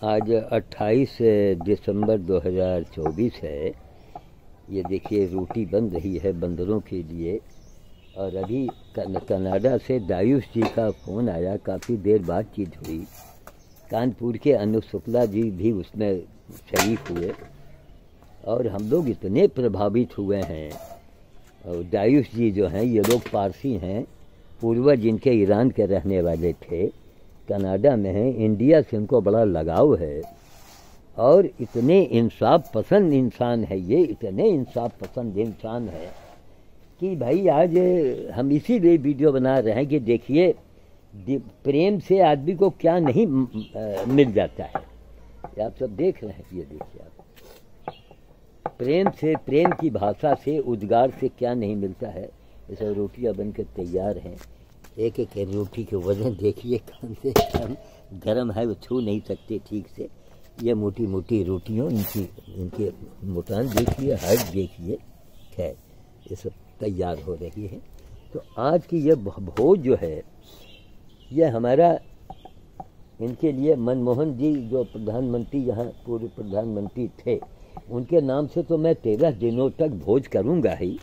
आज 28 दिसंबर 2024 है। ये देखिए रोटी बन रही है बंदरों के लिए। और अभी कनाडा से दायूश जी का फ़ोन आया, काफ़ी देर बातचीत हुई। कानपुर के अनुप शुक्ला जी भी उसमें शरीक हुए और हम लोग इतने प्रभावित हुए हैं। और दायूश जी जो हैं ये लोग पारसी हैं, पूर्वज इनके ईरान के रहने वाले थे, कनाडा में हैं, इंडिया से उनको बड़ा लगाव है और इतने इंसाफ पसंद इंसान है, ये इतने इंसाफ पसंद इंसान है कि भाई आज हम इसीलिए वीडियो बना रहे हैं कि देखिए प्रेम से आदमी को क्या नहीं मिल जाता है। आप सब देख रहे हैं, ये देखिए आप प्रेम से, प्रेम की भाषा से, उद्गार से क्या नहीं मिलता है। ये सब रोटियाँ बनकर तैयार हैं। एक एक रोटी के वजन देखिए, कम से कम गर्म है, वो छू नहीं सकते ठीक से। ये मोटी मोटी रोटियों, इनके मोटान देखिए, हाइट देखिए। खैर ये सब तैयार हो रही है। तो आज की ये भोज जो है ये हमारा, इनके लिए मनमोहन जी जो प्रधानमंत्री, यहाँ पूर्व प्रधानमंत्री थे, उनके नाम से तो मैं 13 दिनों तक भोज करूँगा ही।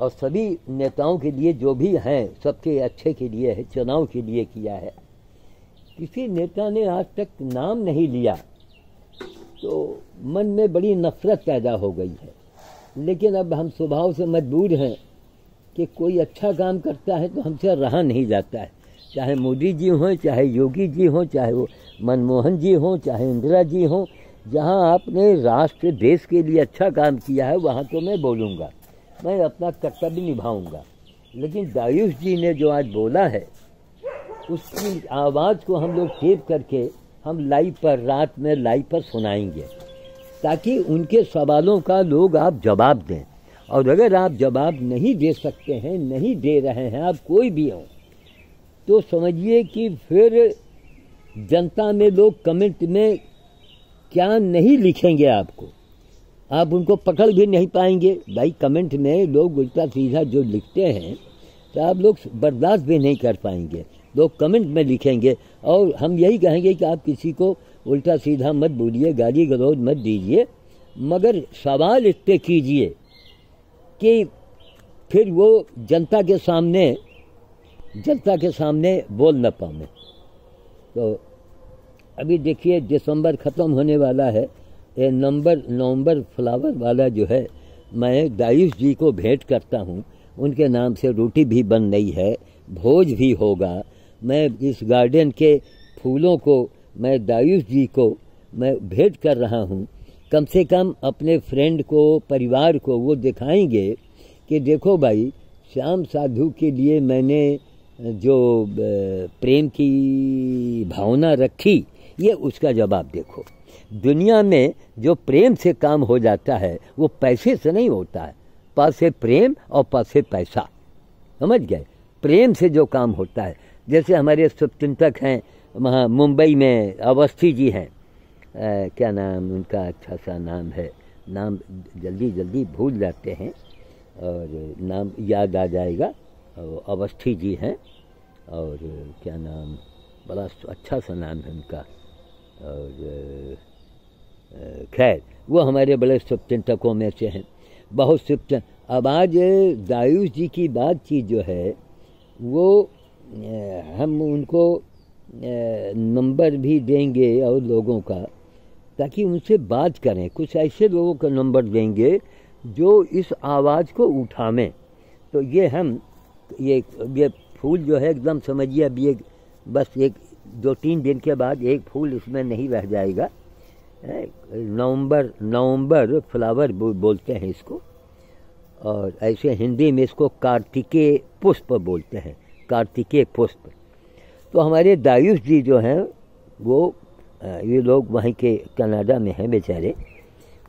और सभी नेताओं के लिए जो भी हैं सबके अच्छे के लिए है, चुनाव के लिए किया है। किसी नेता ने आज तक नाम नहीं लिया तो मन में बड़ी नफरत पैदा हो गई है। लेकिन अब हम स्वभाव से मजबूर हैं कि कोई अच्छा काम करता है तो हमसे रहा नहीं जाता है। चाहे मोदी जी हों, चाहे योगी जी हों, चाहे वो मनमोहन जी हों, चाहे इंदिरा जी हों, जहाँ आपने राष्ट्र देश के लिए अच्छा काम किया है वहाँ तो मैं बोलूँगा, मैं अपना कर्तव्य निभाऊंगा। लेकिन दायूश जी ने जो आज बोला है उसकी आवाज़ को हम लोग टेप करके हम लाइव पर, रात में लाइव पर सुनाएंगे ताकि उनके सवालों का लोग आप जवाब दें। और अगर आप जवाब नहीं दे सकते हैं, नहीं दे रहे हैं, आप कोई भी हो, तो समझिए कि फिर जनता में लोग कमेंट में क्या नहीं लिखेंगे आपको, आप उनको पकड़ भी नहीं पाएंगे। भाई कमेंट में लोग उल्टा सीधा जो लिखते हैं तो आप लोग बर्दाश्त भी नहीं कर पाएंगे। लोग कमेंट में लिखेंगे और हम यही कहेंगे कि आप किसी को उल्टा सीधा मत बोलिए, गाली गलौज मत दीजिए, मगर सवाल इतने कीजिए कि फिर वो जनता के सामने बोल न पाए। तो अभी देखिए दिसंबर ख़त्म होने वाला है, ये नवंबर फ्लावर वाला जो है मैं दायूश जी को भेंट करता हूँ। उनके नाम से रोटी भी बन रही है, भोज भी होगा। मैं इस गार्डन के फूलों को मैं दायूश जी को मैं भेंट कर रहा हूँ। कम से कम अपने फ्रेंड को, परिवार को वो दिखाएंगे कि देखो भाई, श्याम साधु के लिए मैंने जो प्रेम की भावना रखी, ये उसका जवाब देखो। दुनिया में जो प्रेम से काम हो जाता है वो पैसे से नहीं होता है। पास से प्रेम और पास से पैसा, समझ गए। प्रेम से जो काम होता है, जैसे हमारे शुभचिंतक हैं वहाँ मुंबई में, अवस्थी जी हैं, क्या नाम उनका, अच्छा सा नाम है, नाम जल्दी भूल जाते हैं और नाम याद आ जाएगा। अवस्थी जी हैं और क्या नाम, बड़ा अच्छा सा नाम है उनका। और खैर वो हमारे बड़े शुभचिंतकों में से हैं, बहुत शुभ। अब आज दायूश जी की बातचीत जो है वो हम उनको नंबर भी देंगे और लोगों का, ताकि उनसे बात करें। कुछ ऐसे लोगों का नंबर देंगे जो इस आवाज़ को उठावें। तो ये हम ये फूल जो है एकदम समझिए, अब ये बस 1-2-3 दिन के बाद एक फूल इसमें नहीं रह जाएगा। नवंबर फ्लावर बोलते हैं इसको, और ऐसे हिंदी में इसको कार्तिकेय पुष्प बोलते हैं, कार्तिकेय पुष्प। तो हमारे दायूश जी जो हैं वो, ये लोग वहीं के कनाडा में हैं बेचारे,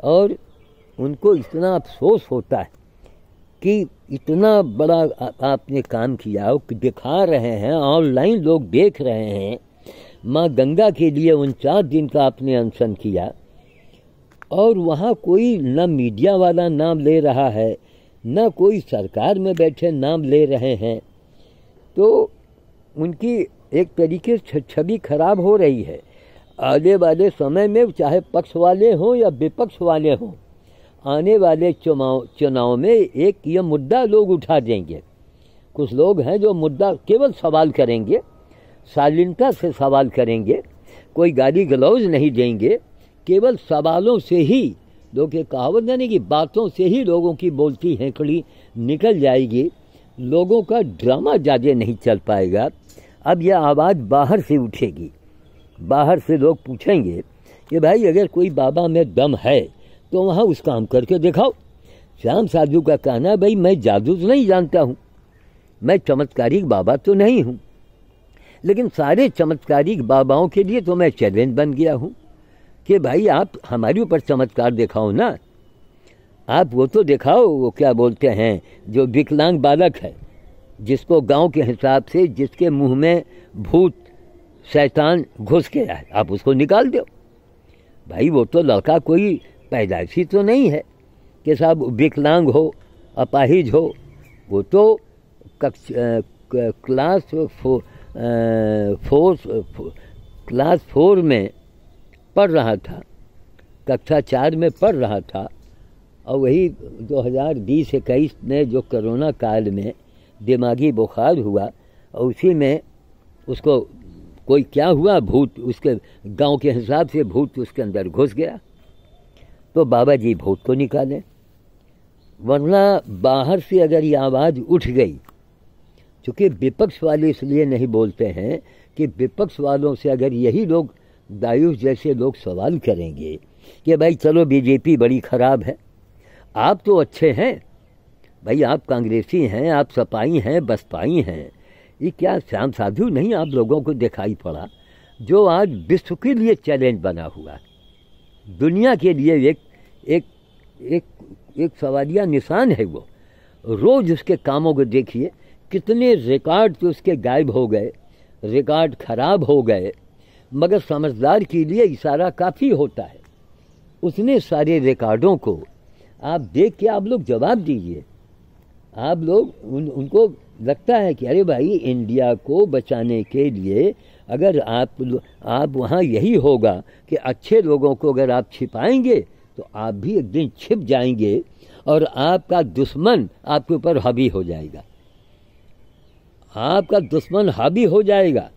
और उनको इतना अफसोस होता है कि इतना बड़ा आपने काम किया, दिखा रहे हैं, ऑनलाइन लोग देख रहे हैं। माँ गंगा के लिए 49 दिन का आपने अनशन किया और वहाँ कोई न मीडिया वाला नाम ले रहा है, न कोई सरकार में बैठे नाम ले रहे हैं। तो उनकी एक तरीके से छवि खराब हो रही है। आने वाले समय में चाहे पक्ष वाले हों या विपक्ष वाले हों, आने वाले चुनाव में एक ये मुद्दा लोग उठा देंगे। कुछ लोग हैं जो मुद्दा केवल सवाल करेंगे, शालीनता से सवाल करेंगे, कोई गाली गलौज नहीं देंगे, केवल सवालों से ही लोग, ये कहावत यानी कि बातों से ही लोगों की बोलती हैंकड़ी निकल जाएगी, लोगों का ड्रामा ज़्यादा नहीं चल पाएगा। अब यह आवाज़ बाहर से उठेगी, बाहर से लोग पूछेंगे कि भाई अगर कोई बाबा में दम है तो वहाँ उस काम करके दिखाओ। श्याम साधु का कहना, भाई मैं जादू तो नहीं जानता हूँ, मैं चमत्कारिक बाबा तो नहीं हूँ, लेकिन सारे चमत्कारिक बाबाओं के लिए तो मैं चैलेंज बन गया हूँ कि भाई आप हमारे ऊपर चमत्कार दिखाओ ना। आप वो तो दिखाओ, वो क्या बोलते हैं, जो विकलांग बालक है जिसको गांव के हिसाब से जिसके मुंह में भूत शैतान घुस गया है, आप उसको निकाल दो। भाई वो तो लड़का कोई पैदाइशी तो नहीं है कि साहब विकलांग हो, अपाहिज हो। वो तो क्लास 4 में पढ़ रहा था, कक्षा 4 में पढ़ रहा था। और वही 2020-21 में जो कोरोना काल में दिमागी बुखार हुआ, और उसी में उसको कोई क्या हुआ, भूत उसके गांव के हिसाब से भूत उसके अंदर घुस गया। तो बाबा जी भूत को निकालें, वरना बाहर से अगर ये आवाज़ उठ गई, क्योंकि विपक्ष वाले इसलिए नहीं बोलते हैं कि विपक्ष वालों से अगर यही लोग दायूस जैसे लोग सवाल करेंगे कि भाई चलो बीजेपी बड़ी ख़राब है, आप तो अच्छे हैं भाई, आप कांग्रेसी हैं, आप सपाई हैं, बसपाई हैं, ये क्या श्याम साधु नहीं आप लोगों को दिखाई पड़ा जो आज विश्व के लिए चैलेंज बना हुआ, दुनिया के लिए एक एक एक एक सवालिया निशान है। वो रोज़ उसके कामों को देखिए, कितने रिकॉर्ड तो उसके गायब हो गए, रिकॉर्ड खराब हो गए, मगर समझदार के लिए इशारा काफ़ी होता है। उसने सारे रिकॉर्डों को आप देख के आप लोग जवाब दीजिए। आप लोग उनको लगता है कि अरे भाई इंडिया को बचाने के लिए अगर आप वहाँ यही होगा कि अच्छे लोगों को अगर आप छिपाएंगे तो आप भी एक दिन छिप जाएंगे और आपका दुश्मन आपके ऊपर हावी हो जाएगा, आपका दुश्मन हावी हो जाएगा।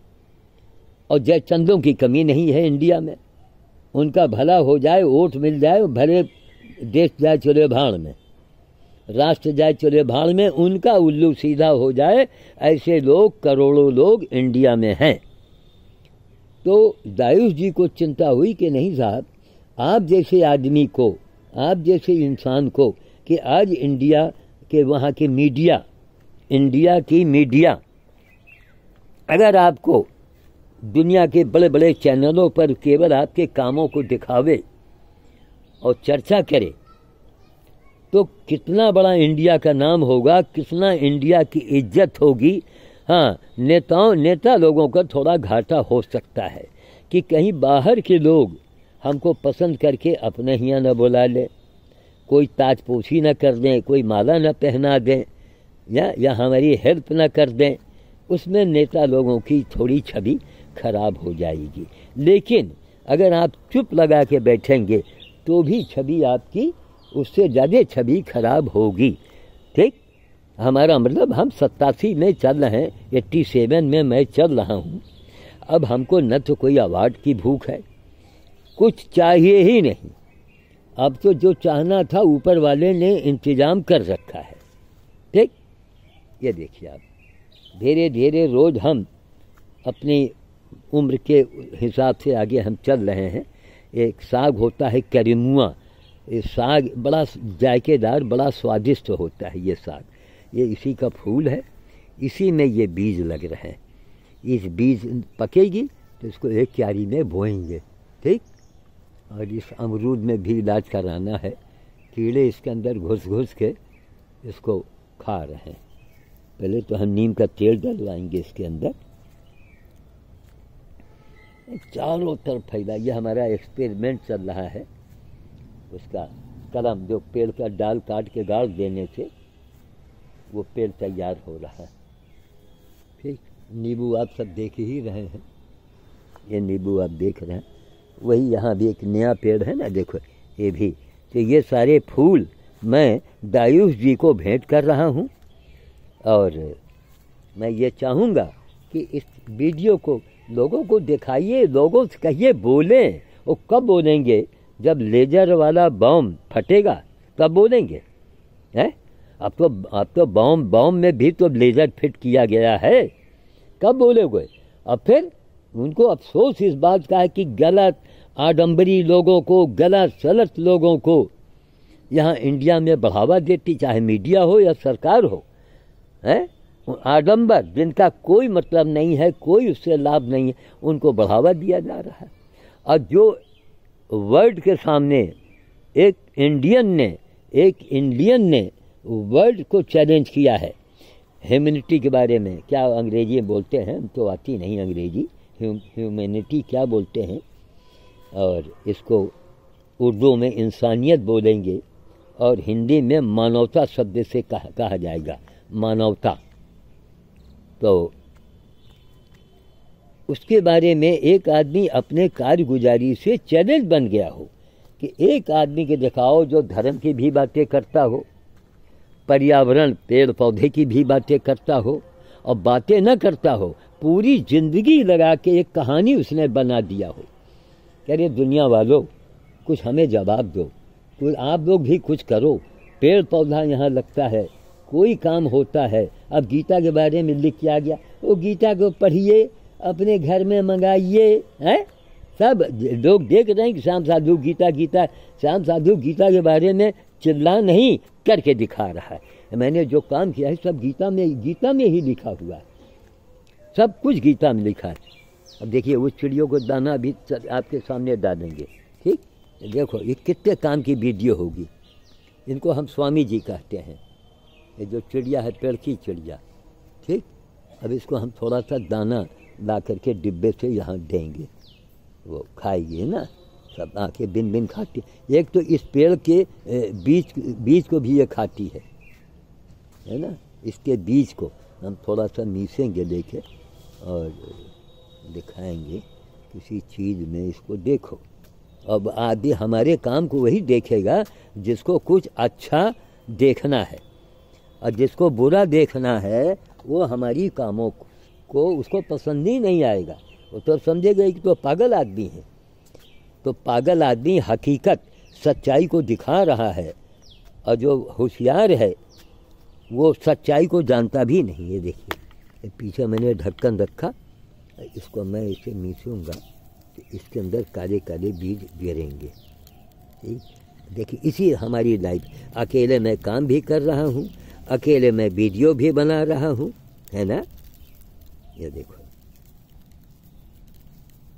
और जयचंदों की कमी नहीं है इंडिया में, उनका भला हो जाए, वोट मिल जाए, भले देश जाए चले भाड़ में, राष्ट्र जाए चले भाड़ में, उनका उल्लू सीधा हो जाए, ऐसे लोग करोड़ों लोग इंडिया में हैं। तो दायूस जी को चिंता हुई कि नहीं साहब, आप जैसे आदमी को, आप जैसे इंसान को, कि आज इंडिया के वहाँ की मीडिया, इंडिया की मीडिया अगर आपको दुनिया के बड़े बड़े चैनलों पर केवल आपके कामों को दिखावे और चर्चा करे तो कितना बड़ा इंडिया का नाम होगा, कितना इंडिया की इज्जत होगी। हाँ, नेता लोगों का थोड़ा घाटा हो सकता है कि कहीं बाहर के लोग हमको पसंद करके अपने यहाँ न बुला ले, कोई ताजपोशी न कर दें, कोई माला न पहना दें, या हमारी हेल्प न कर दें, उसमें नेता लोगों की थोड़ी छवि खराब हो जाएगी। लेकिन अगर आप चुप लगा के बैठेंगे तो भी छवि आपकी उससे ज़्यादा छवि खराब होगी। ठीक, हमारा मतलब हम 87 में चल रहे हैं, 87 में मैं चल रहा हूँ। अब हमको न तो कोई अवार्ड की भूख है, कुछ चाहिए ही नहीं। अब तो जो चाहना था ऊपर वाले ने इंतज़ाम कर रखा है। ठीक, ये देखिए आप, धीरे धीरे रोज़ हम अपनी उम्र के हिसाब से आगे हम चल रहे हैं। एक साग होता है करीमुआ, ये साग बड़ा जायकेदार, बड़ा स्वादिष्ट होता है। ये साग, ये इसी का फूल है, इसी में ये बीज लग रहे हैं। इस बीज पकेगी तो इसको एक क्यारी में बोएंगे। ठीक, और इस अमरूद में भी इलाज कराना है, कीड़े इसके अंदर घुस घुस के इसको खा रहे हैं। पहले तो हम नीम का तेल डलवाएंगे इसके अंदर, चारों तरफ फैला। यह हमारा एक्सपेरिमेंट चल रहा है। उसका कलम, जो पेड़ का डाल काट के गाड़ देने से वो पेड़ तैयार हो रहा है। ठीक, नींबू आप सब देख ही रहे हैं, ये नींबू आप देख रहे हैं, वही यहाँ भी एक नया पेड़ है ना, देखो ये भी। तो ये सारे फूल मैं दायूश जी को भेंट कर रहा हूँ, और मैं ये चाहूँगा कि इस वीडियो को लोगों को दिखाइए, लोगों से कहिए बोलें। वो कब बोलेंगे? जब लेजर वाला बम फटेगा तब बोलेंगे, हैं? अब तो बम में भी तो लेजर फिट किया गया है, कब बोलोगे? अब फिर उनको अफसोस इस बात का है कि गलत आडंबरी लोगों को, गलत सलत लोगों को यहाँ इंडिया में बढ़ावा देती, चाहे मीडिया हो या सरकार हो, हैं? आडंबर जिनका कोई मतलब नहीं है, कोई उससे लाभ नहीं है, उनको बढ़ावा दिया जा रहा है। और जो वर्ल्ड के सामने एक इंडियन ने वर्ल्ड को चैलेंज किया है ह्यूमैनिटी के बारे में, क्या अंग्रेजी में बोलते हैं, तो आती नहीं अंग्रेजी, ह्यूमैनिटी क्या बोलते हैं, और इसको उर्दू में इंसानियत बोलेंगे, और हिंदी में मानवता शब्द से कहा जाएगा, मानवता। तो उसके बारे में एक आदमी अपने कारगुजारी से चैलेंज बन गया हो कि एक आदमी के दिखाओ जो धर्म की भी बातें करता हो, पर्यावरण पेड़ पौधे की भी बातें करता हो, और बातें न करता हो, पूरी जिंदगी लगा के एक कहानी उसने बना दिया हो। कह रहे दुनिया वालों कुछ हमें जवाब दो, कुछ आप लोग भी कुछ करो, पेड़ पौधा यहाँ लगता है, कोई काम होता है। अब गीता के बारे में लिख किया गया, वो गीता को पढ़िए, अपने घर में मंगाइए, हैं? सब लोग देख रहे हैं कि श्याम साधु श्याम साधु गीता के बारे में चिल्ला नहीं करके दिखा रहा है। मैंने जो काम किया है सब गीता में ही लिखा हुआ है, सब कुछ गीता में लिखा है। अब देखिए उस चिड़ियों को दाना भी आपके सामने डालेंगे, ठीक? देखो ये कितने काम की वीडियो होगी। इनको हम स्वामी जी कहते हैं। ये जो चिड़िया है पेड़ की चिड़िया, ठीक? अब इसको हम थोड़ा सा दाना ला करके डिब्बे से यहाँ देंगे, वो खाएगी ना, सब आके बिन बिन खाती। एक तो इस पेड़ के बीज को भी ये खाती है ना। इसके बीज को हम थोड़ा सा मीसेंगे लेके और दिखाएंगे किसी चीज़ में, इसको देखो। अब आदि हमारे काम को वही देखेगा जिसको कुछ अच्छा देखना है, और जिसको बुरा देखना है वो हमारी कामों को उसको पसंद ही नहीं आएगा। वो तो समझेगा कि तो पागल आदमी है। तो पागल आदमी हकीकत सच्चाई को दिखा रहा है, और जो होशियार है वो सच्चाई को जानता भी नहीं है। देखिए पीछे मैंने ढक्कन रखा, इसको मैं इसे मीसूँगा तो इसके अंदर काले काले बीज गिरेंगे, ठीक? देखिए इसी हमारी लाइफ, अकेले मैं काम भी कर रहा हूँ, अकेले मैं वीडियो भी बना रहा हूँ, है ना। ये देखो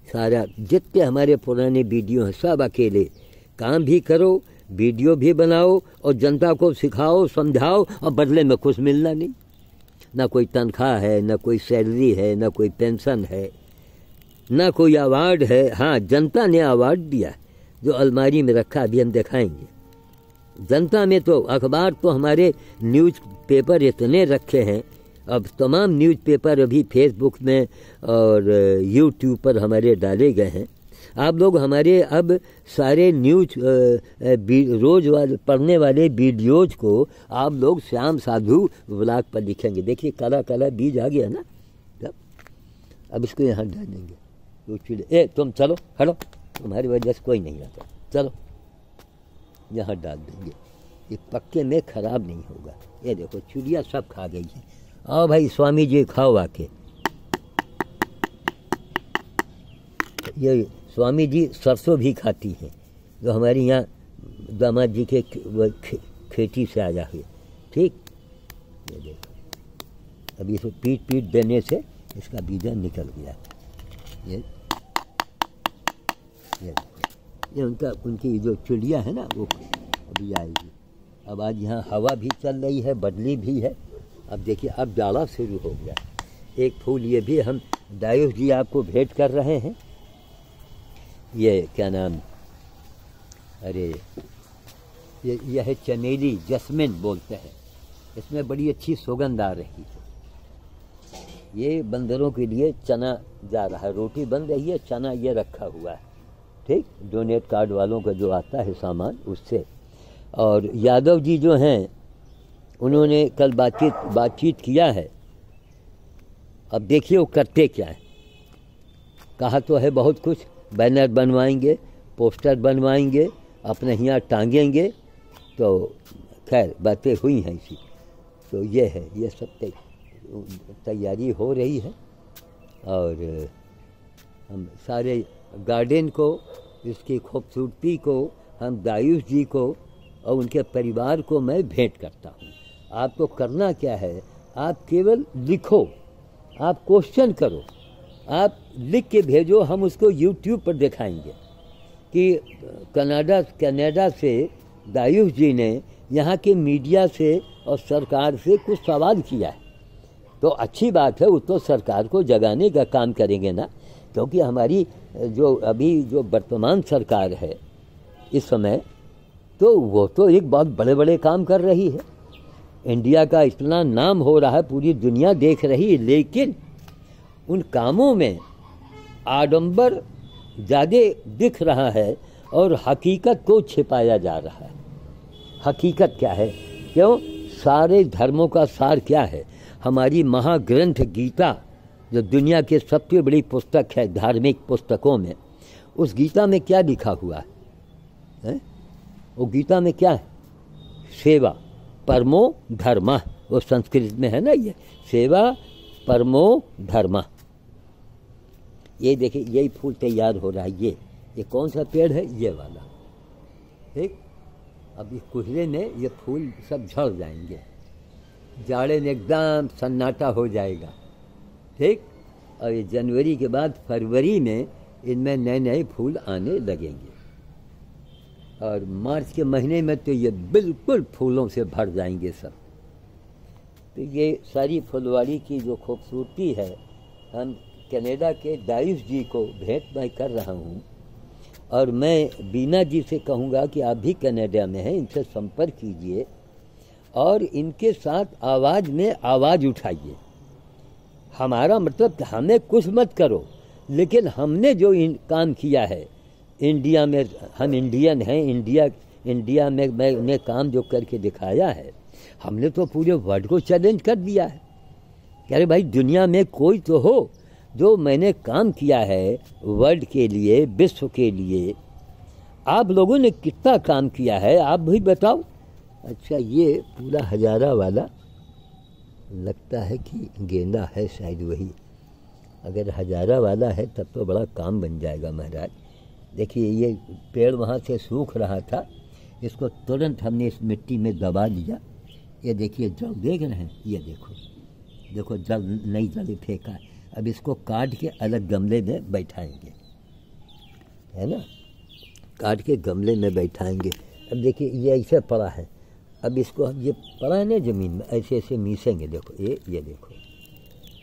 सारा जितने हमारे पुराने वीडियो हैं सब अकेले, काम भी करो, वीडियो भी बनाओ, और जनता को सिखाओ, समझाओ, और बदले में कुछ मिलना नहीं, ना कोई तनख्वाह है, ना कोई सैलरी है, ना कोई पेंशन है, ना कोई अवार्ड है। हाँ, जनता ने अवार्ड दिया जो अलमारी में रखा, अभी हम दिखाएंगे। जनता में तो अखबार तो हमारे न्यूज़ पेपर इतने रखे हैं, अब तमाम न्यूज़ पेपर अभी फेसबुक में और यूट्यूब पर हमारे डाले गए हैं। आप लोग हमारे अब सारे न्यूज़ रोज़ वाले पढ़ने वाले वीडियोज़ को आप लोग श्याम साधु व्लॉग पर लिखेंगे। देखिए काला काला बीज आ गया ना, अब इसको यहाँ डालेंगे। तो चिड़े तुम चलो हटो, तुम्हारी वजह से कोई नहीं आता, चलो यहाँ डाल देंगे। ये पक्के में ख़राब नहीं होगा। ये देखो चिड़िया सब खा गई है। आओ भाई स्वामी जी खाओ आके। ये स्वामी जी सरसों भी खाती हैं, जो हमारी यहाँ दामाद जी के खेती से आया हुए, ठीक? ये देखो अभी इसको पीट पीट देने से इसका बीजा निकल गया। ये उनकी जो चिड़िया है ना वो अभी आएगी। अब आज यहाँ हवा भी चल रही है, बदली भी है। अब देखिए अब जाड़ा शुरू हो गया। एक फूल ये भी हम दायूश जी आपको भेंट कर रहे हैं। ये क्या नाम, अरे यह है चमेली, जस्मिन बोलते हैं। इसमें बड़ी अच्छी सुगंध आ रही है। ये बंदरों के लिए चना जा रहा है, रोटी बन रही है, चना ये रखा हुआ है, ठीक? ठीक, डोनेट कार्ड वालों का जो आता है सामान उससे। और यादव जी जो हैं उन्होंने कल बातचीत किया है। अब देखिए वो करते क्या है। कहा तो है बहुत कुछ, बैनर बनवाएंगे, पोस्टर बनवाएंगे, अपने यहाँ टांगेंगे, तो खैर बातें हुई हैं इसी। तो ये है, ये सब तैयारी हो रही है। और हम सारे गार्डन को, इसकी खूबसूरती को, हम दायूश जी को और उनके परिवार को मैं भेंट करता हूँ। आपको करना क्या है, आप केवल लिखो, आप क्वेश्चन करो, आप लिख के भेजो, हम उसको यूट्यूब पर दिखाएंगे कि कनाडा से दायूश जी ने यहाँ के मीडिया से और सरकार से कुछ सवाल किया है। तो अच्छी बात है, वो तो सरकार को जगाने का काम करेंगे ना, क्योंकि हमारी जो अभी जो वर्तमान सरकार है इस समय, तो वो तो एक बहुत बड़े बड़े काम कर रही है। इंडिया का इतना नाम हो रहा है, पूरी दुनिया देख रही है, लेकिन उन कामों में आडंबर ज़्यादा दिख रहा है और हकीकत को छिपाया जा रहा है। हकीकत क्या है, क्यों? सारे धर्मों का सार क्या है? हमारी महाग्रंथ गीता, जो दुनिया की सबसे बड़ी पुस्तक है धार्मिक पुस्तकों में, उस गीता में क्या लिखा हुआ है? वो गीता में क्या है? सेवा परमो धर्म, वो संस्कृत में है ना, ये सेवा परमो धर्म। ये देखिए, यही फूल तैयार हो रहा है। ये कौन सा पेड़ है? ये वाला, ठीक। अब इस कुहरे में ये फूल सब झड़ जाएंगे, जाड़े में एकदम सन्नाटा हो जाएगा, ठीक। और ये जनवरी के बाद फरवरी में इनमें नए नए फूल आने लगेंगे, और मार्च के महीने में तो ये बिल्कुल फूलों से भर जाएंगे सब। तो ये सारी फुलवारी की जो खूबसूरती है, हम कनाडा के दायूश जी को भेंट मैं कर रहा हूँ। और मैं बीना जी से कहूँगा कि आप भी कनाडा में हैं, इनसे संपर्क कीजिए और इनके साथ आवाज़ में आवाज़ उठाइए। हमारा मतलब हमें कुछ मत करो, लेकिन हमने जो काम किया है इंडिया में, हम इंडियन हैं, इंडिया में मैंने काम जो करके दिखाया है, हमने तो पूरे वर्ल्ड को चैलेंज कर दिया है। कह रहे भाई दुनिया में कोई तो हो जो मैंने काम किया है वर्ल्ड के लिए, विश्व के लिए। आप लोगों ने कितना काम किया है आप भी बताओ। अच्छा, ये पूरा हजारा वाला लगता है कि गेंदा है शायद वही। अगर हजारा वाला है तब तो बड़ा काम बन जाएगा महाराज। देखिए ये पेड़ वहाँ से सूख रहा था, इसको तुरंत हमने इस मिट्टी में दबा दिया। ये देखिए जल देख रहे हैं, ये देखो जल नई जल फेंका है। अब इसको काट के अलग गमले में बैठाएंगे, है ना, काट के गमले में बैठाएंगे। अब देखिए ये ऐसे पड़ा है, अब इसको ये पड़ा है ना ज़मीन में, ऐसे ऐसे मीसेंगे। देखो ये देखो,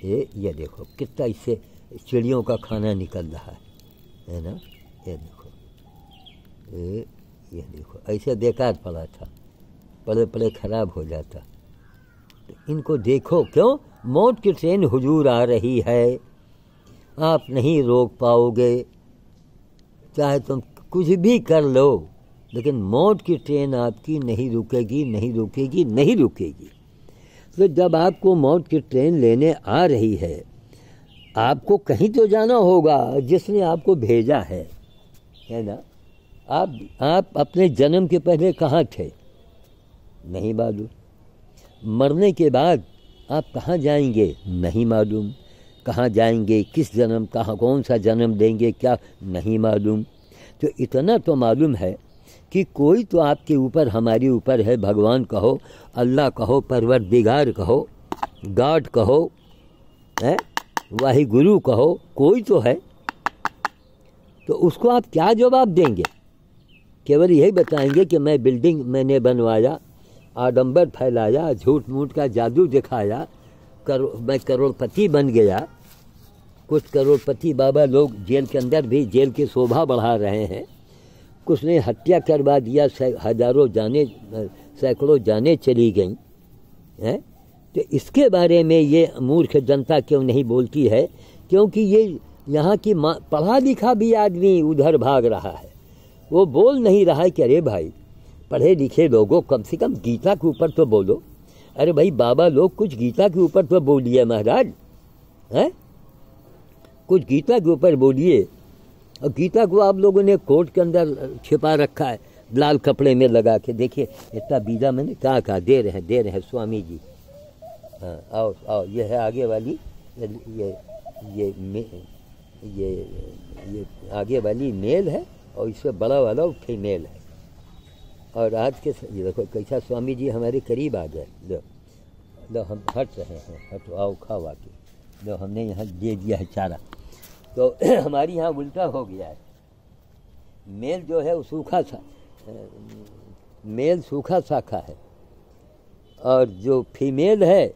ये देखो कितना इससे चिड़ियों का खाना निकल रहा है ना। ये देखो, ये देखो ऐसे बेकार पड़ा था, पड़े खराब हो जाता। तो इनको देखो, क्यों? मौत की ट्रेन हुजूर आ रही है, आप नहीं रोक पाओगे, चाहे तुम कुछ भी कर लो, लेकिन मौत की ट्रेन आपकी नहीं रुकेगी, नहीं रुकेगी, नहीं रुकेगी। तो जब आपको मौत की ट्रेन लेने आ रही है, आपको कहीं तो जाना होगा, जिसने आपको भेजा है ना। आप अपने जन्म के पहले कहाँ थे नहीं मालूम, मरने के बाद आप कहाँ जाएंगे नहीं मालूम, कहाँ जाएंगे, किस जन्म, कहाँ कौन सा जन्म देंगे क्या नहीं मालूम। तो इतना तो मालूम है कि कोई तो आपके ऊपर, हमारे ऊपर है, भगवान कहो, अल्लाह कहो, परवरदिगार कहो, गॉड कहो, वाहिगुरु कहो, कोई तो है। तो उसको आप क्या जवाब देंगे? केवल यही बताएंगे कि मैं बिल्डिंग मैंने बनवाया, आडंबर फैलाया, झूठ मूठ का जादू दिखाया, मैं करोड़पति बन गया। कुछ करोड़पति बाबा लोग जेल के अंदर भी जेल की शोभा बढ़ा रहे हैं, कुछ ने हत्या करवा दिया, हजारों जाने, सैकड़ों जाने चली गई हैं। तो इसके बारे में ये मूर्ख जनता क्यों नहीं बोलती है? क्योंकि यहाँ की पढ़ा लिखा भी आदमी उधर भाग रहा है, वो बोल नहीं रहा है कि अरे भाई पढ़े लिखे लोगों कम से कम गीता के ऊपर तो बोलो। अरे भाई बाबा लोग कुछ गीता के ऊपर तो बोलिए महाराज, हैं कुछ गीता के ऊपर बोलिए। और गीता को आप लोगों ने कोर्ट के अंदर छिपा रखा है लाल कपड़े में लगा के। देखिए इतना बीजा मैंने कहा दे रहे हैं स्वामी जी। हाँ आओ आओ, ये है आगे वाली, ये आगे वाली मेल है और इससे बड़ा वाला फीमेल है। और आज के ये देखो कैसा स्वामी जी हमारे करीब आ गए। लो हम हट रहे हैं, हटो आओ खाओ आके। लो हमने यहाँ दे दिया है चारा। तो हमारी यहाँ उल्टा हो गया है, मेल जो है वो सूखा सा, मेल सूखा शाखा है और जो फीमेल है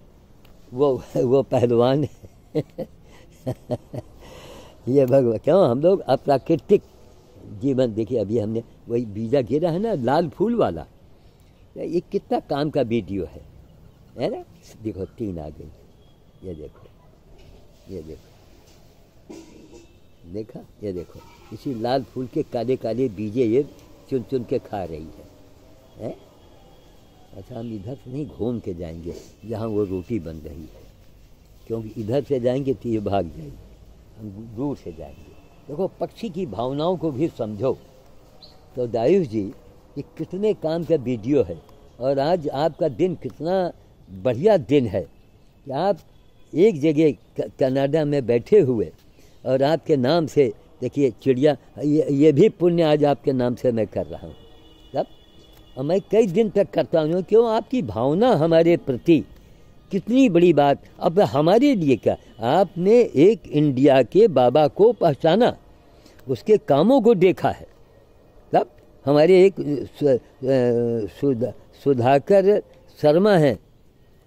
वो पहलवान है। ये भगवान क्यों हम लोग अप्राकृतिक जीवन। देखिए अभी हमने वही बीजा गिरा है ना लाल फूल वाला, ये कितना काम का वीडियो है ना। देखो 3 आ गई, ये देखो, ये देखो, देखा, ये देखो इसी लाल फूल के काले काले बीजे ये चुन चुन के खा रही है। अच्छा हम इधर से नहीं घूम के जाएंगे जहाँ वो रोटी बन रही है, क्योंकि इधर से जाएंगे तो ये भाग जाएगी, हम दूर से जाएंगे। देखो पक्षी की भावनाओं को भी समझो। तो दायूश जी ये कितने काम का वीडियो है और आज आपका दिन कितना बढ़िया दिन है कि आप एक जगह कनाडा में बैठे हुए और आपके नाम से देखिए चिड़िया, ये भी पुण्य आज आपके नाम से मैं कर रहा हूँ तब, और मैं कई दिन तक करता हूँ। क्यों? आपकी भावना हमारे प्रति कितनी बड़ी बात। अब हमारे लिए क्या, आपने एक इंडिया के बाबा को पहचाना, उसके कामों को देखा है। तब हमारे एक सुधाकर शर्मा हैं,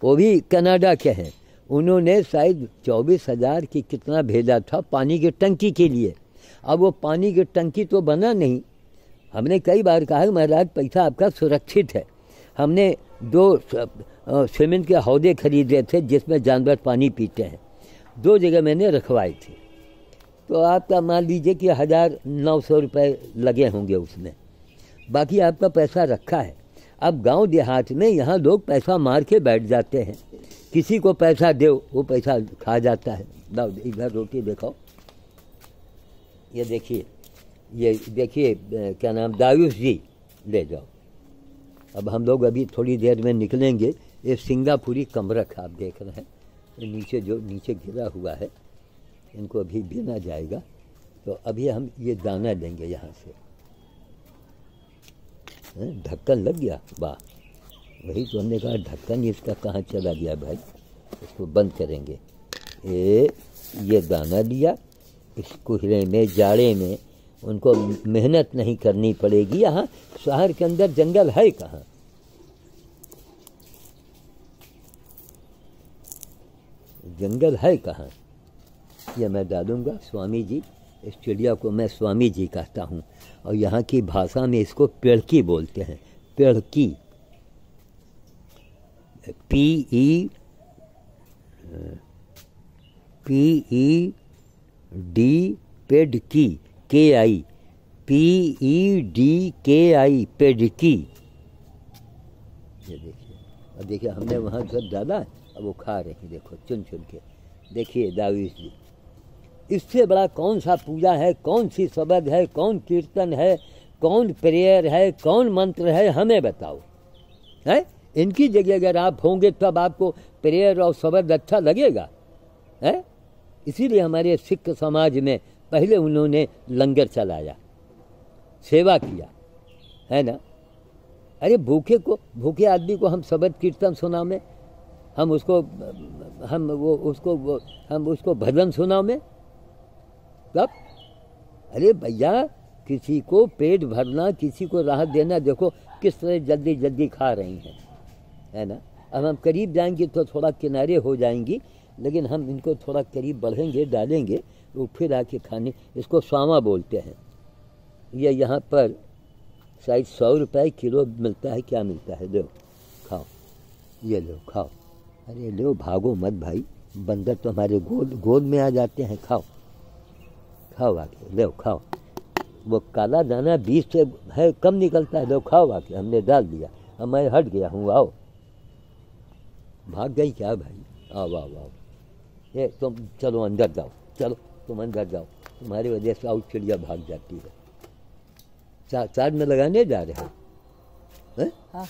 वो भी कनाडा के हैं, उन्होंने शायद 24,000 की कितना भेजा था पानी की टंकी के लिए। अब वो पानी की टंकी तो बना नहीं। हमने कई बार कहा महाराज पैसा आपका सुरक्षित है। हमने 2 सीमेंट के हौदे खरीदे थे जिसमें जानवर पानी पीते हैं, 2 जगह मैंने रखवाए थे। तो आपका मान लीजिए कि 1,900 रुपये लगे होंगे उसमें, बाकी आपका पैसा रखा है। अब गांव देहात में यहाँ लोग पैसा मार के बैठ जाते हैं, किसी को पैसा दो वो पैसा खा जाता है। लाओ इधर रोटी दिखाओ, ये देखिए, ये देखिए क्या नाम दायूश जी ले जाओ। अब हम लोग अभी थोड़ी देर में निकलेंगे। ये सिंगापुरी कमरख आप देख रहे हैं, ये नीचे जो नीचे गिरा हुआ है इनको अभी बीना जाएगा। तो अभी हम ये दाना देंगे यहाँ से। ढक्कन लग गया, वाह, वही तो हमने कहा ढक्कन इसका कहाँ चला गया भाई, इसको बंद करेंगे। ये दाना दिया, इस कोहरे में जाड़े में उनको मेहनत नहीं करनी पड़ेगी। यहाँ शहर के अंदर जंगल है कहाँ, जंगल है कहाँ। ये मैं डालूंगा स्वामी जी, इस चिड़िया को मैं स्वामी जी कहता हूँ और यहाँ की भाषा में इसको पेड़की बोलते हैं, पेड़की, PED पेडकी, KI PEDKI पेडकी। ये देखिए, और देखिए हमने वहाँ घर डाला, अब वो खा रहे हैं, देखो चुन चुन के। देखिए दायूश जी, इससे बड़ा कौन सा पूजा है, कौन सी शब्द है, कौन कीर्तन है, कौन प्रेयर है, कौन मंत्र है, हमें बताओ। है इनकी जगह अगर आप होंगे तब आपको प्रेयर और शब्द अच्छा लगेगा। है इसीलिए हमारे सिख समाज में पहले उन्होंने लंगर चलाया, सेवा किया, है ना। अरे भूखे आदमी को हम शब्द कीर्तन सुना में, हम उसको भजन सुना में कब। अरे भैया किसी को पेट भरना, किसी को राहत देना, देखो किस तरह जल्दी जल्दी खा रही हैं, है ना। अब हम करीब जाएंगे तो थोड़ा किनारे हो जाएंगी, लेकिन हम इनको थोड़ा करीब बढ़ेंगे, डालेंगे, वो फिर आके खाने। इसको स्वामा बोलते हैं। ये यहाँ पर शायद 100 रुपये किलो मिलता है, क्या मिलता है, लो खाओ, ये लो खाओ। अरे लो भागो मत भाई, बंदर तो हमारे गोद में आ जाते हैं, खाओ। खाओ आके, लो खाओ। वो काला दाना बीज से है कम निकलता है, लो खाओ आके। हमने डाल दिया, अब मैं हट गया हूँ, आओ। भाग गई क्या भाई? आओ आओ आओ, ये तुम चलो अंदर जाओ, चलो तुम अंदर जाओ, तुम्हारी वजह से और चिड़िया भाग जाती है। चार्ज में लगाने जा रहे हैं? हाँ।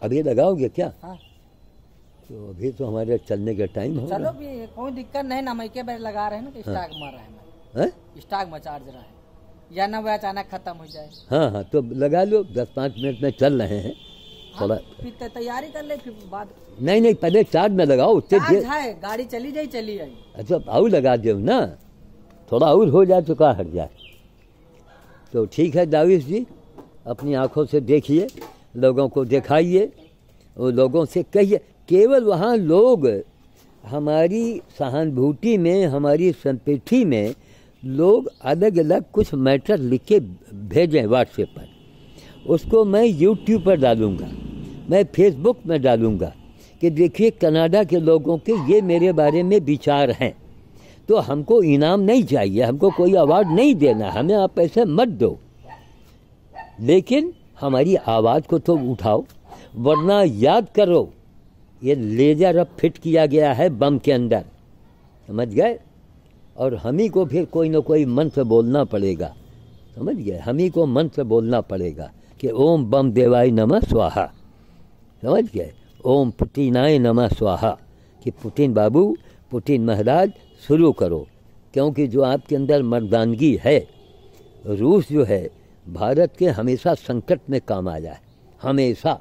अभी लगाओगे क्या? हाँ। तो अभी तो हमारे चलने का टाइम हो। चलो भी कोई दिक्कत नहीं ना, मैं के बार लगा रहे हैं ना कि स्टॉक मार रहे हैं, स्टॉक में चार्ज रहा है या ना वो अचानक खत्म हो जाए। हाँ हाँ, तो लगा लो, 10-5 मिनट में चल रहे हैं थोड़ा। फिर तैयारी कर ले, फिर बाद। नहीं पहले चार्ज में लगाओ, उससे है गाड़ी चली जाए, चली आई। अच्छा और लगा दो ना, थोड़ा और हो जाए तो क्या हट जाए। तो ठीक है दाविश जी, अपनी आंखों से देखिए, लोगों को दिखाइए और लोगों से कहिए। केवल वहाँ लोग हमारी सहानुभूति में, हमारी संपत्ति में लोग अलग अलग कुछ मैटर लिख के भेजें व्हाट्सएप पर, उसको मैं यूट्यूब पर डालूँगा, मैं फेसबुक में डालूँगा कि देखिए कनाडा के लोगों के ये मेरे बारे में विचार हैं। तो हमको इनाम नहीं चाहिए, हमको कोई अवार्ड नहीं देना, हमें आप पैसे मत दो, लेकिन हमारी आवाज़ को तो उठाओ। वरना याद करो, ये लेजर अब फिट किया गया है बम के अंदर, समझ गए? और हम ही को फिर कोई ना कोई मंत्र बोलना पड़ेगा, समझ गए? हम ही को मंत्र बोलना पड़ेगा कि ओम बम देवाय नमः स्वाहा, समझ गए? ओम पुतिनाय नमः स्वाहा, कि पुतिन बाबू, पुतिन महाराज शुरू करो। क्योंकि जो आपके अंदर मर्दानगी है, रूस जो है भारत के हमेशा संकट में काम आया है, हमेशा,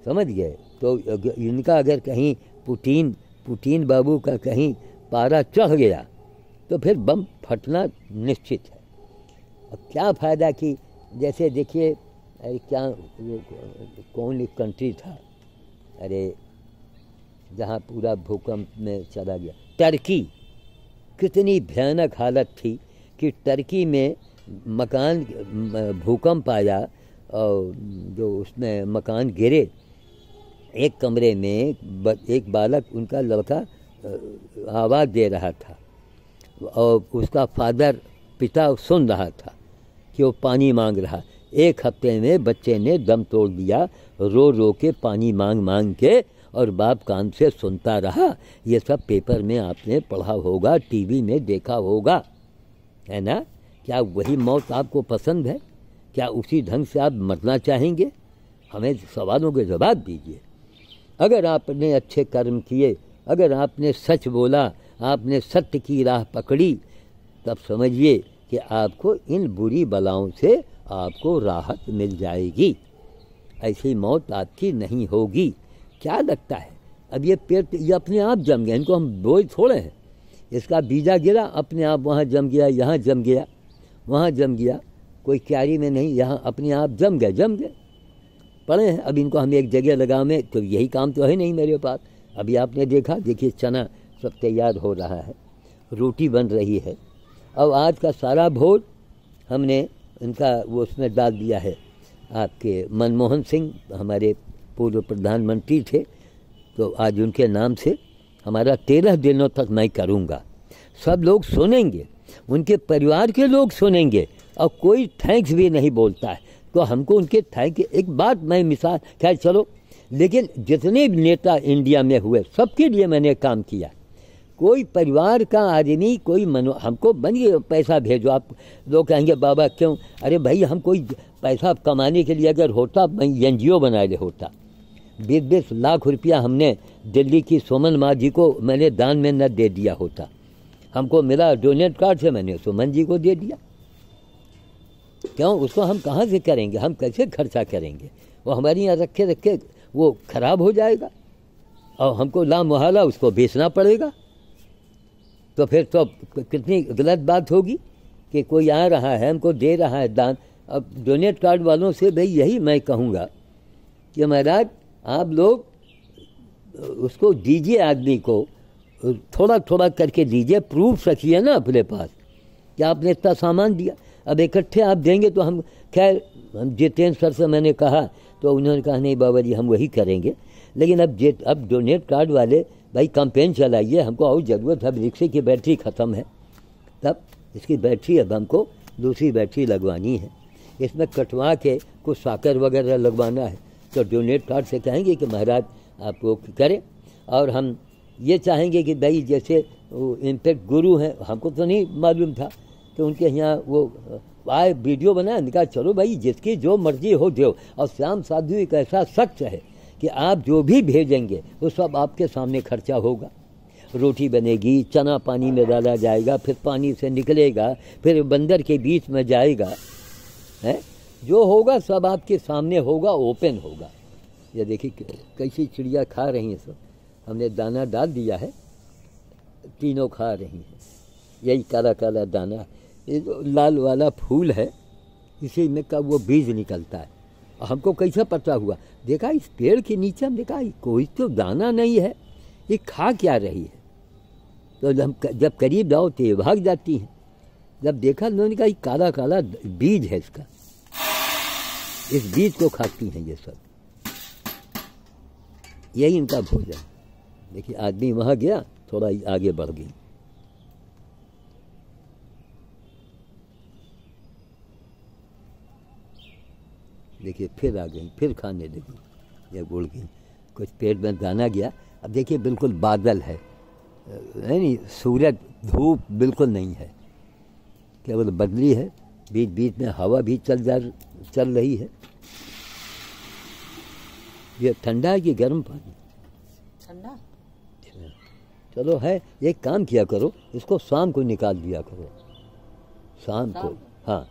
समझ गए? तो इनका अगर कहीं पुतिन बाबू का कहीं पारा चढ़ गया तो फिर बम फटना निश्चित है। अब क्या फ़ायदा कि जैसे देखिए, अरे क्या कौन एक कंट्री था, अरे जहाँ पूरा भूकंप में चला गया, टर्की, कितनी भयानक हालत थी कि टर्की में मकान, भूकंप आया और जो उसमें मकान गिरे, एक कमरे में एक बालक, उनका लड़का आवाज़ दे रहा था और उसका पिता सुन रहा था कि वो पानी मांग रहा। 1 हफ्ते में बच्चे ने दम तोड़ दिया, रो रो के पानी मांग के, और बाप कान से सुनता रहा। ये सब पेपर में आपने पढ़ा होगा, टीवी में देखा होगा, है ना? क्या वही मौत आपको पसंद है? क्या उसी ढंग से आप मरना चाहेंगे? हमें सवालों के जवाब दीजिए। अगर आपने अच्छे कर्म किए, अगर आपने सच बोला, आपने सत्य की राह पकड़ी, तब समझिए कि आपको इन बुरी बलाओं से आपको राहत मिल जाएगी, ऐसी मौत आपकी नहीं होगी। क्या लगता है अब ये पेड़ ये अपने आप जम गए, इनको हम बोझ थोड़े हैं। इसका बीजा गिरा, अपने आप वहाँ जम गया, यहाँ जम गया, वहाँ जम गया, कोई क्यारी में नहीं, यहाँ अपने आप जम गए पड़े हैं। अब इनको हम एक जगह लगावें तो यही काम तो है नहीं मेरे पास। अभी आपने देखा, देखिए चना सब तैयार हो रहा है, रोटी बन रही है, और आज का सारा भोज हमने इनका वो उसमें डाल दिया है। आपके मनमोहन सिंह हमारे पूर्व प्रधानमंत्री थे, तो आज उनके नाम से हमारा 13 दिनों तक मैं करूँगा। सब लोग सुनेंगे, उनके परिवार के लोग सुनेंगे, और कोई थैंक्स भी नहीं बोलता है, तो हमको उनके थैंक। एक बात मैं मिसाल, खैर चलो, लेकिन जितने भी नेता इंडिया में हुए सबके लिए मैंने काम किया। कोई परिवार का आदमी, कोई हमको बनिए पैसा भेजो, आप लोग कहेंगे बाबा क्यों? अरे भाई, हम कोई पैसा कमाने के लिए अगर होता, मैं NGO बना ले होता। 20-20 लाख रुपया हमने दिल्ली की सोमन माँ जी को मैंने दान में न दे दिया होता, हमको मिला डोनेट कार्ड से, मैंने सोमन जी को दे दिया। क्यों? उसको हम कहाँ से करेंगे, हम कैसे खर्चा करेंगे? वो हमारे यहाँ रखे वो खराब हो जाएगा, और हमको लामोहल्ला उसको बेचना पड़ेगा। तो फिर तो कितनी गलत बात होगी कि कोई आ रहा है, हमको दे रहा है दान। अब डोनेट कार्ड वालों से भाई यही मैं कहूँगा कि महाराज आप लोग उसको दीजिए, आदमी को थोड़ा थोड़ा करके दीजिए, प्रूफ रखिए ना अपने पास कि आपने इतना सामान दिया। अब इकट्ठे आप देंगे तो हम, खैर हम जितेंद्र सर से मैंने कहा तो उन्होंने कहा नहीं बाबा जी हम वही करेंगे। लेकिन अब डोनेट कार्ड वाले भाई कैंपेन चलाइए, हमको और ज़रूरत है, रिक्शे की बैटरी ख़त्म है, तब इसकी बैटरी अब हमको दूसरी बैटरी लगवानी है, इसमें कटवा के कुछ साकर वगैरह लगवाना है। तो डोनेट कार्ड से कहेंगे कि महाराज आप वो करें। और हम ये चाहेंगे कि भाई जैसे वो इम्पैक्ट गुरु हैं, हमको तो नहीं मालूम था कि उनके यहाँ वो आए वीडियो बनाया, निकाल चलो भाई जिसकी जो मर्जी हो दो। और श्याम साधु एक ऐसा शख्स है कि आप जो भी भेजेंगे वो सब आपके सामने खर्चा होगा। रोटी बनेगी, चना पानी में डाला जाएगा, फिर पानी से निकलेगा, फिर बंदर के बीच में जाएगा, है जो होगा सब आपके सामने होगा, ओपन होगा। ये देखिए कैसी चिड़िया खा रही हैं सब, हमने दाना डाल दिया है, तीनों खा रही हैं। यही काला काला दाना, ये जो लाल वाला फूल है इसी में का वो बीज निकलता है। हमको कैसा पता हुआ, देखा इस पेड़ के नीचे हम देखा कोई तो दाना नहीं है, ये खा क्या रही है। तो जब करीब जाओ तो ये भाग जाती हैं। जब देखा उन्होंने कहा काला काला बीज है इसका, इस बीज को खाती हैं ये सब, यही इनका भोजन। देखिए आदमी वहाँ गया, थोड़ा आगे बढ़ गई, देखिए फिर आ गई, फिर खाने लगी, ये गुड़ गई, कुछ पेट में दाना गया। अब देखिए बिल्कुल बादल है नहीं, सूरज धूप बिल्कुल नहीं है, केवल बदली है, बीच बीच में हवा भी चल रही है। ये ठंडा है कि गर्म पानी? ठंडा। चलो है, एक काम किया करो, इसको शाम को निकाल दिया करो, शाम को। हाँ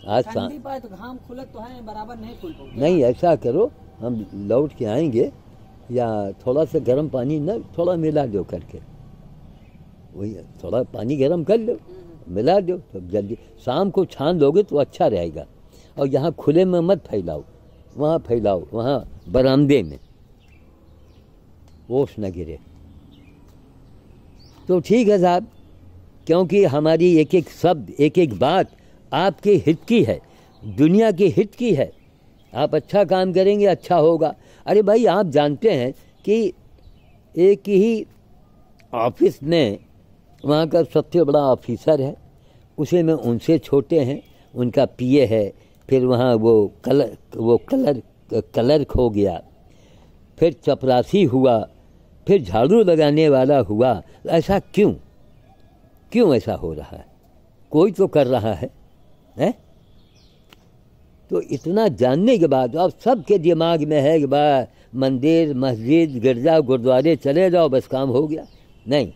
आज शाम तो घाम खुलत तो है, बराबर नहीं खुल पाएगा। नहीं ऐसा करो, हम लौट के आएंगे, या थोड़ा सा गर्म पानी न थोड़ा मिला दो करके, वही थोड़ा पानी गर्म कर लो, मिला दो, तो जल्दी शाम को छान दोगे तो अच्छा रहेगा। और यहाँ खुले में मत फैलाओ, वहाँ फैलाओ, वहाँ बरामदे में, ओस न गिरे। तो ठीक है साहब, क्योंकि हमारी एक एक शब्द, एक एक बात आपके हित की है, दुनिया के हित की है। आप अच्छा काम करेंगे अच्छा होगा। अरे भाई आप जानते हैं कि एक ही ऑफिस में वहाँ का सबसे बड़ा ऑफिसर है, उसे में उनसे छोटे हैं, उनका पीए है, फिर वहाँ वो क्लर्क हो गया, फिर चपरासी हुआ, फिर झाड़ू लगाने वाला हुआ। ऐसा क्यों ऐसा हो रहा है? कोई तो कर रहा है। तो इतना जानने के बाद अब सबके दिमाग में है कि बस मंदिर मस्जिद गिरजा गुरुद्वारे चले जाओ बस काम हो गया। नहीं,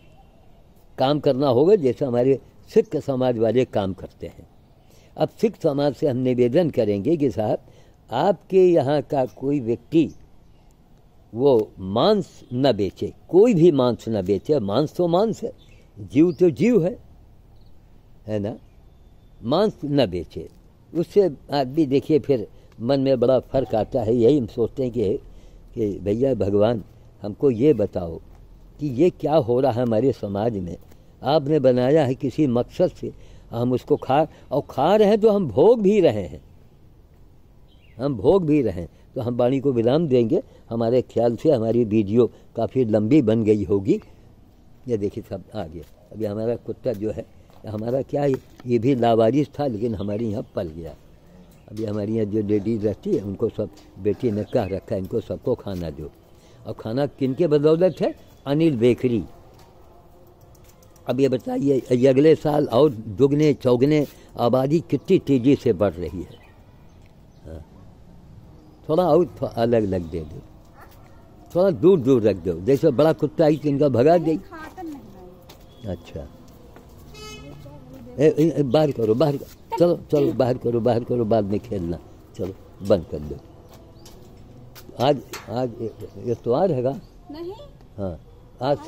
काम करना होगा जैसे हमारे सिख समाज वाले काम करते हैं। अब सिख समाज से हम निवेदन करेंगे कि साहब आपके यहाँ का कोई व्यक्ति वो मांस न बेचे, कोई भी मांस न बेचे। मांस तो मांस है, जीव तो जीव है ना, मांस न बेचे। उससे आदमी देखिए फिर मन में बड़ा फ़र्क आता है। यही हम सोचते हैं कि भैया भगवान हमको ये बताओ कि ये क्या हो रहा है हमारे समाज में। आपने बनाया है किसी मकसद से, हम उसको खा रहे हैं, तो हम भोग भी रहे हैं, तो हम वाणी को विराम देंगे। हमारे ख्याल से हमारी वीडियो काफ़ी लंबी बन गई होगी। ये देखिए सब आ गया। अभी हमारा कुत्ता जो है, हमारा क्या है, ये भी लावारिस था लेकिन हमारे यहाँ पल गया। अभी हमारे यहाँ जो लेडीज रहती है उनको सब बेटी ने कह रखा है इनको सबको खाना दो। और खाना किनके बदौलत है? अनिल बेकरी। अब ये बताइए ये अगले साल और दुगने चौगने आबादी कितनी तेज़ी से बढ़ रही है। हाँ, थोड़ा और अलग अलग दे दो, थोड़ा दूर दूर रख दो। जैसे बड़ा कुत्ता आई तो इनका भगा दे। अच्छा बाहर करो, बाहर चलो चलो बाहर करो, बाद में खेलना। चलो बंद कर दो। आज इतवार हैगा? नहीं। हाँ आज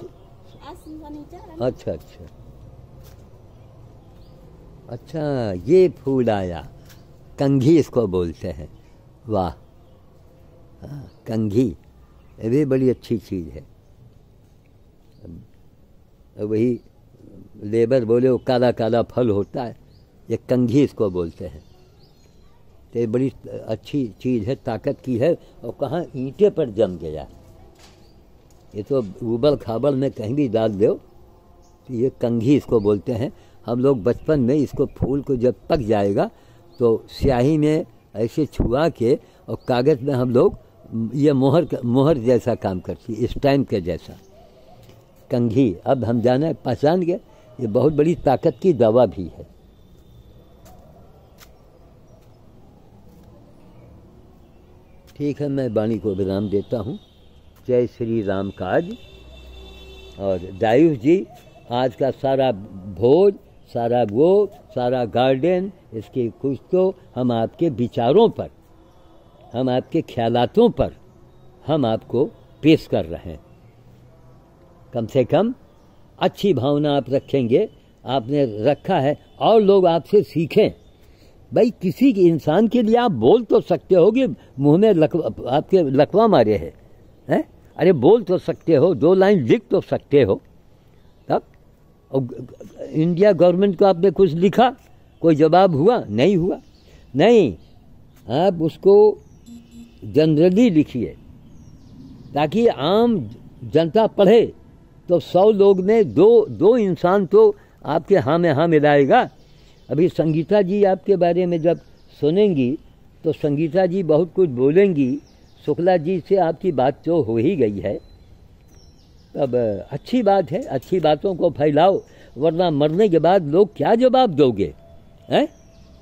अच्छा अच्छा ये फूल आया, कंघी इसको बोलते हैं। वाह, हाँ कंघी, ये भी बड़ी अच्छी चीज़ है। वही लेबर बोले वो काला काला फल होता है, ये कंघी इसको बोलते हैं। तो ये बड़ी अच्छी चीज़ है, ताकत की है। और कहाँ ईंटे पर जम गया, ये तो उबल खाबल में कहीं भी डाल दो। तो ये कंघी इसको बोलते हैं। हम लोग बचपन में इसको फूल को जब पक जाएगा तो स्याही में ऐसे छुआ के और कागज़ में हम लोग ये मोहर जैसा काम करती, स्टैम्प के जैसा। कंघी अब हम जाना पहचान गए, ये बहुत बड़ी ताकत की दवा भी है। ठीक है, मैं वाणी को विराम देता हूँ। जय श्री राम काज। और दायूश जी, आज का सारा भोज, सारा वो, सारा गार्डन, इसके कुछ तो हम आपके विचारों पर, हम आपके ख्यालातों पर हम आपको पेश कर रहे हैं। कम से कम अच्छी भावना आप रखेंगे, आपने रखा है, और लोग आपसे सीखें। भाई किसी के इंसान के लिए आप बोल तो सकते हो कि मुंह में आपके लकवा मारे हैं? अरे बोल तो सकते हो, 2 लाइन लिख तो सकते हो। तब इंडिया गवर्नमेंट को आपने कुछ लिखा, कोई जवाब हुआ? नहीं हुआ। नहीं, आप उसको जनरली लिखिए ताकि आम जनता पढ़े तो 100 लोग में दो इंसान तो आपके हाँ में हाँ मिलाएगा। अभी संगीता जी आपके बारे में जब सुनेंगी तो संगीता जी बहुत कुछ बोलेंगी। शुक्ला जी से आपकी बात तो हो ही गई है। अब अच्छी बात है, अच्छी बातों को फैलाओ, वरना मरने के बाद लोग क्या जवाब दोगे? हैं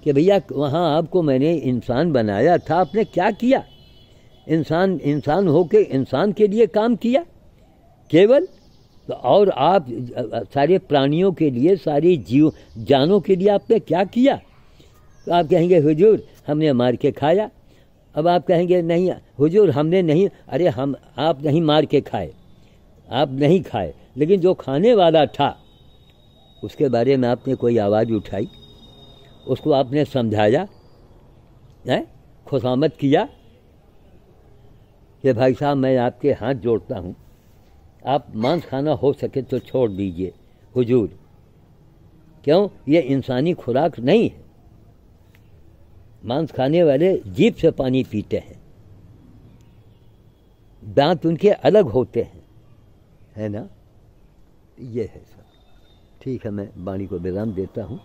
कि भैया वहाँ आपको मैंने इंसान बनाया था, आपने क्या किया? इंसान होके इंसान के लिए काम किया केवल? तो और आप सारे प्राणियों के लिए, सारी जानों के लिए आपने क्या किया? तो आप कहेंगे हुजूर हमने मार के खाया। अब आप कहेंगे नहीं हुजूर हमने नहीं। अरे आप नहीं मार के खाए, आप नहीं खाए, लेकिन जो खाने वाला था उसके बारे में आपने कोई आवाज़ उठाई, उसको आपने समझाया, खुशामद किया कि भाई साहब मैं आपके हाथ जोड़ता हूँ, आप मांस खाना हो सके तो छोड़ दीजिए हुजूर। क्यों? ये इंसानी खुराक नहीं है। मांस खाने वाले जीभ से पानी पीते हैं, दांत उनके अलग होते हैं, है ना? ये है सब। ठीक है, मैं वाणी को विराम देता हूँ।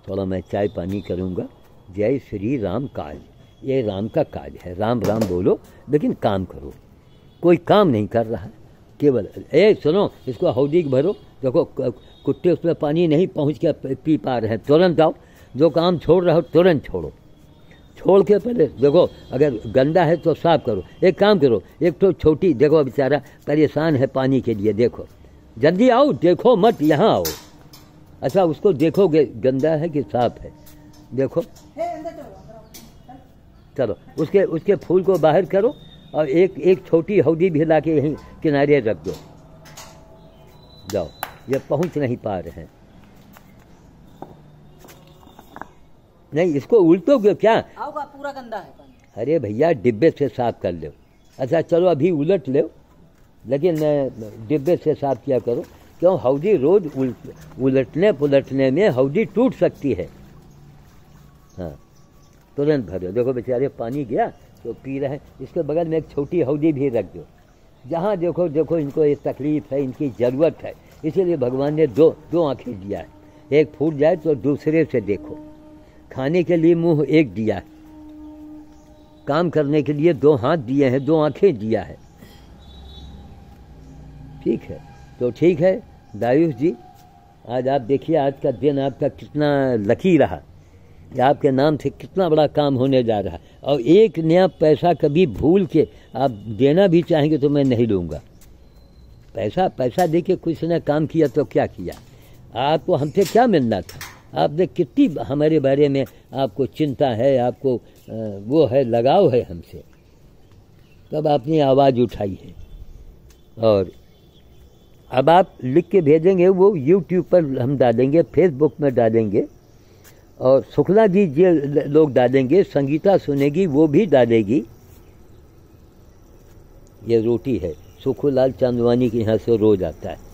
थोड़ा मैं चाय पानी करूँगा। जय श्री राम काज। ये राम का काज है, राम राम बोलो लेकिन काम करो। कोई काम नहीं कर रहा है, केवल सुनो इसको हौदी भरो, देखो कुत्ते उसमें पानी नहीं पहुँच के पी पा रहे हैं, तुरंत आओ। जो काम छोड़ रहे हो तुरंत छोड़ो, छोड़ के पहले देखो अगर गंदा है तो साफ करो। एक काम करो, एक तो छोटी देखो बेचारा परेशान है पानी के लिए, देखो जल्दी आओ, देखो मत यहाँ आओ। अच्छा उसको देखोगे गंदा है कि साफ है, देखो। चलो उसके फूल को बाहर करो और एक छोटी हौदी भी ला के यहीं किनारे रख दो। जाओ, ये पहुंच नहीं पा रहे हैं। नहीं इसको उल्टोगे क्या? आओगा, पूरा गंदा है पानी। अरे भैया डिब्बे से साफ कर लो। अच्छा चलो अभी उलट लो, लेकिन डिब्बे से साफ किया करो। क्यों? हौदी रोज उलटने पुलटने में हौदी टूट सकती है। हाँ तुरंत भरो। देखो बेचारे पानी गया तो पी रहे हैं। इसके बगल में एक छोटी हौदी भी रख दो। जहाँ देखो इनको ये तकलीफ है, इनकी ज़रूरत है, इसीलिए भगवान ने दो आँखें दिया है। एक फूट जाए तो दूसरे से देखो। खाने के लिए मुंह एक दिया, काम करने के लिए 2 हाथ दिए हैं, 2 आँखें दिया है। ठीक है, तो ठीक है दायूश जी, आज आप देखिए आज का दिन आपका कितना लकी रहा। आपके नाम से कितना बड़ा काम होने जा रहा है। और एक नया पैसा कभी भूल के आप देना भी चाहेंगे तो मैं नहीं लूँगा। पैसा दे के कुछ ने काम किया तो क्या किया? आपको हमसे क्या मिलना था? आपने कितनी हमारे बारे में आपको चिंता है, आपको वो है लगाव है हमसे, तब आपने आवाज़ उठाई है। और अब आप लिख के भेजेंगे, वो YouTube पर हम डालेंगे, फेसबुक में डालेंगे, और शुक्ला जी जो लोग डालेंगे, संगीता सुनेगी वो भी डालेगी। ये रोटी है, सुखूलाल चांदवानी के यहाँ से रोज आता है।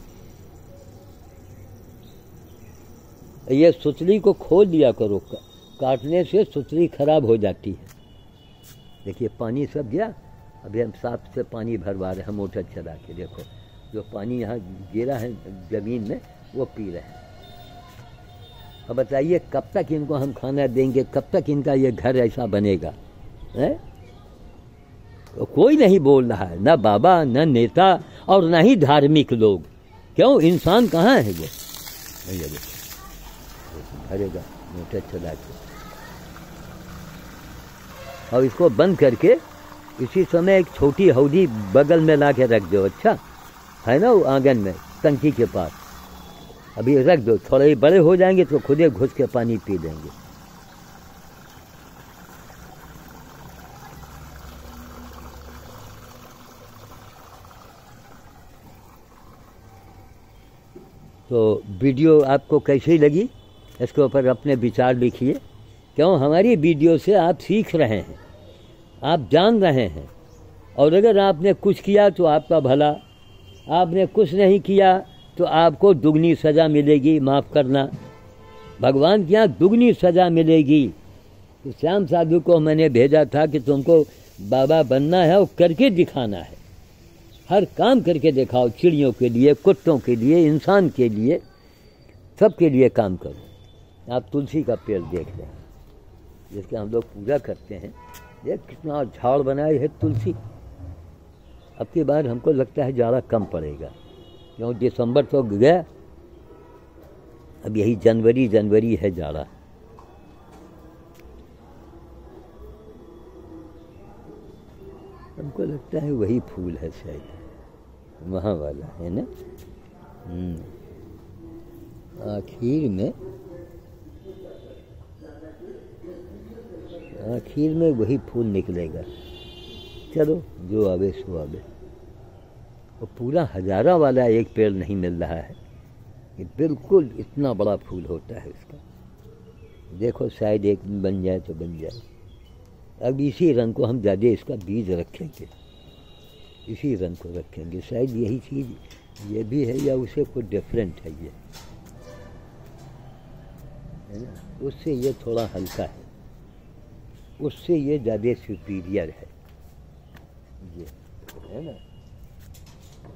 ये सुतली को खोल दिया करो, काटने से सुतली खराब हो जाती है। देखिए पानी सब गया, अभी हम साफ से पानी भरवा रहे हैं मोटर चला के। देखो जो पानी यहाँ गिरा है ज़मीन में वो पी रहे हैं। अब बताइए कब तक इनको हम खाना देंगे, कब तक इनका ये घर ऐसा बनेगा है? तो कोई नहीं बोल रहा है, ना बाबा, ना नेता और ना ही धार्मिक लोग। क्यों? इंसान कहाँ है ये? भरेगा मोटर चला के और इसको बंद करके इसी समय एक छोटी हौदी बगल में ला के रख दो। अच्छा है ना, वो आंगन में टंकी के पास अभी रख दो, थोड़े ही बड़े हो जाएंगे तो खुद ही घुस के पानी पी लेंगे। तो वीडियो आपको कैसी लगी, इसके ऊपर अपने विचार लिखिए। क्यों? हमारी वीडियो से आप सीख रहे हैं, आप जान रहे हैं, और अगर आपने कुछ किया तो आपका भला, आपने कुछ नहीं किया तो आपको दुगनी सज़ा मिलेगी। माफ़ करना, भगवान के यहाँ दुगनी सज़ा मिलेगी। तो श्याम साधु को मैंने भेजा था कि तुमको बाबा बनना है और करके दिखाना है, हर काम करके दिखाओ। चिड़ियों के लिए, कुत्तों के लिए, इंसान के लिए, सबके लिए काम करो। आप तुलसी का पेड़ देख रहे हैं जिसके हम लोग पूजा करते हैं, देख कितना झाड़ बनाए है तुलसी। अब की बार हमको लगता है ज़्यादा कम पड़ेगा, क्यों? दिसंबर तो गया, अब यही जनवरी है जाड़ा। हमको लगता है वही फूल है शायद, वहाँ वाला है ना। आखिर में वही फूल निकलेगा। चलो जो आवे सो आवे। और पूरा हजारा वाला एक पेड़ नहीं मिल रहा है, ये बिल्कुल इतना बड़ा फूल होता है इसका। देखो शायद एक दिन बन जाए तो बन जाए। अब इसी रंग को हम ज़्यादा इसका बीज रखेंगे, इसी रंग को रखेंगे। शायद यही चीज़ ये भी है या उसे कोई डिफरेंट है ये, है ना। उससे ये थोड़ा हल्का है, उससे ये ज़्यादा सुपीरियर है, ये है ना,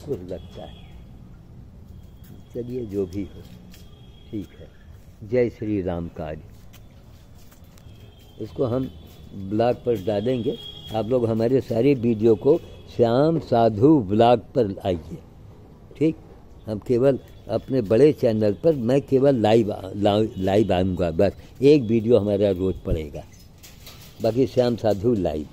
कुछ लगता है। चलिए जो भी हो ठीक है। जय श्री राम काज। इसको हम ब्लॉग पर डालेंगे। आप लोग हमारे सारे वीडियो को श्याम साधु ब्लॉग पर आइए, ठीक। हम केवल अपने बड़े चैनल पर मैं केवल लाइव आऊँगा, बस एक वीडियो हमारा रोज़ पड़ेगा, बाकी श्याम साधु लाइव।